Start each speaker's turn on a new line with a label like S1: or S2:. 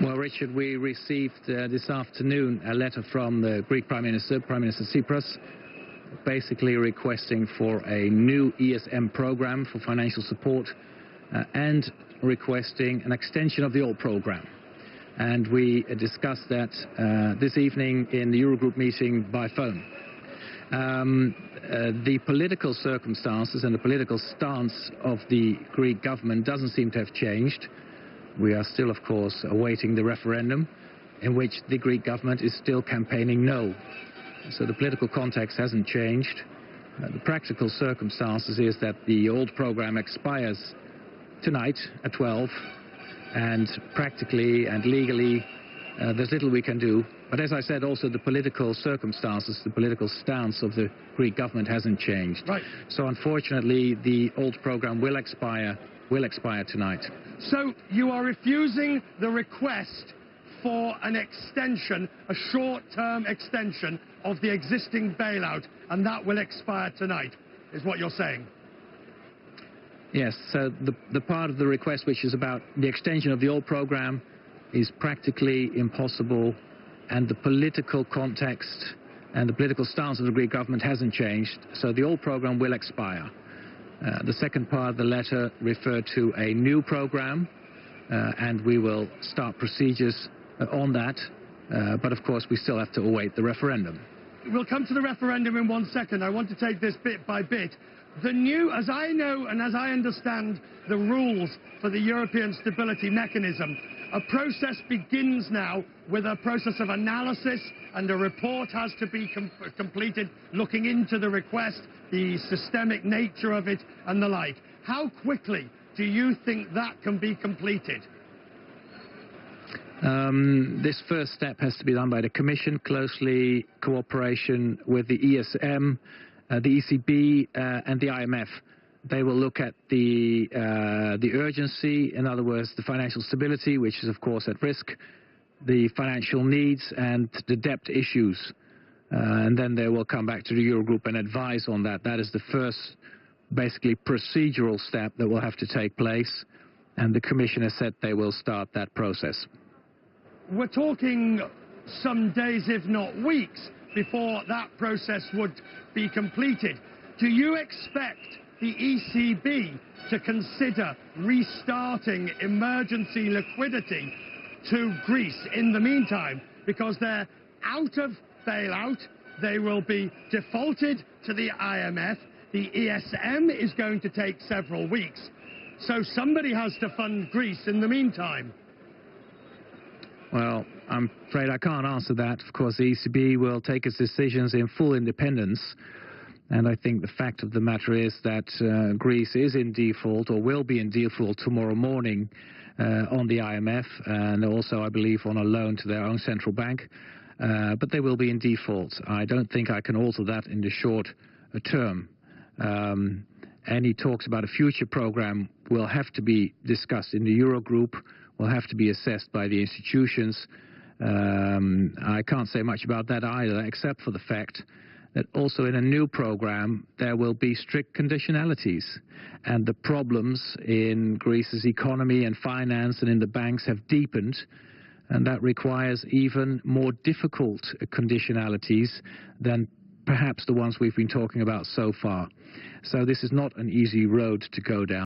S1: Well, Richard, we received this afternoon a letter from the Greek Prime Minister Tsipras, basically requesting for a new ESM program for financial support and requesting an extension of the old program. And we discussed that this evening in the Eurogroup meeting by phone. The political circumstances and the political stance of the Greek government doesn't seem to have changed. We are still, of course, awaiting the referendum in which the Greek government is still campaigning no. So the political context hasn't changed. The practical circumstances is that the old program expires tonight at 12, and practically and legally there's little we can do. But as I said, also the political circumstances, the political stance of the Greek government hasn't changed.
S2: Right.
S1: So unfortunately the old program will expire tonight.
S2: So you are refusing the request for an extension, a short-term extension of the existing bailout, and that will expire tonight, is what you're saying?
S1: Yes, so the part of the request which is about the extension of the old program is practically impossible, and the political context and the political stance of the Greek government hasn't changed, so the old program will expire. The second part of the letter referred to a new program, and we will start procedures on that, but of course we still have to await the referendum.
S2: We'll come to the referendum in 1 second. I want to take this bit by bit. The new, as I know and as I understand the rules for the European Stability Mechanism, a process begins now with a process of analysis, and a report has to be completed looking into the request, the systemic nature of it and the like. How quickly do you think that can be completed?
S1: This first step has to be done by the Commission, closely cooperation with the ESM, the ECB and the IMF. They will look at the urgency, in other words, the financial stability, which is of course at risk, the financial needs and the debt issues. And then they will come back to the Eurogroup and advise on that. That is the first, basically, procedural step that will have to take place. And the Commission has said they will start that process.
S2: We're talking some days, if not weeks, before that process would be completed. Do you expect the ECB to consider restarting emergency liquidity to Greece in the meantime? Because they're out of bailout, they will be defaulted to the IMF, the ESM is going to take several weeks. So somebody has to fund Greece in the meantime.
S1: Well, I'm afraid I can't answer that. Of course, the ECB will take its decisions in full independence. And I think the fact of the matter is that Greece is in default, or will be in default tomorrow morning on the IMF, and also, I believe, on a loan to their own central bank. But they will be in default. I don't think I can alter that in the short term. Any talks about a future program will have to be discussed in the Eurogroup, will have to be assessed by the institutions. I can't say much about that either, except for the fact that also in a new program there will be strict conditionalities, and the problems in Greece's economy and finance and in the banks have deepened, and that requires even more difficult conditionalities than perhaps the ones we've been talking about so far. So this is not an easy road to go down.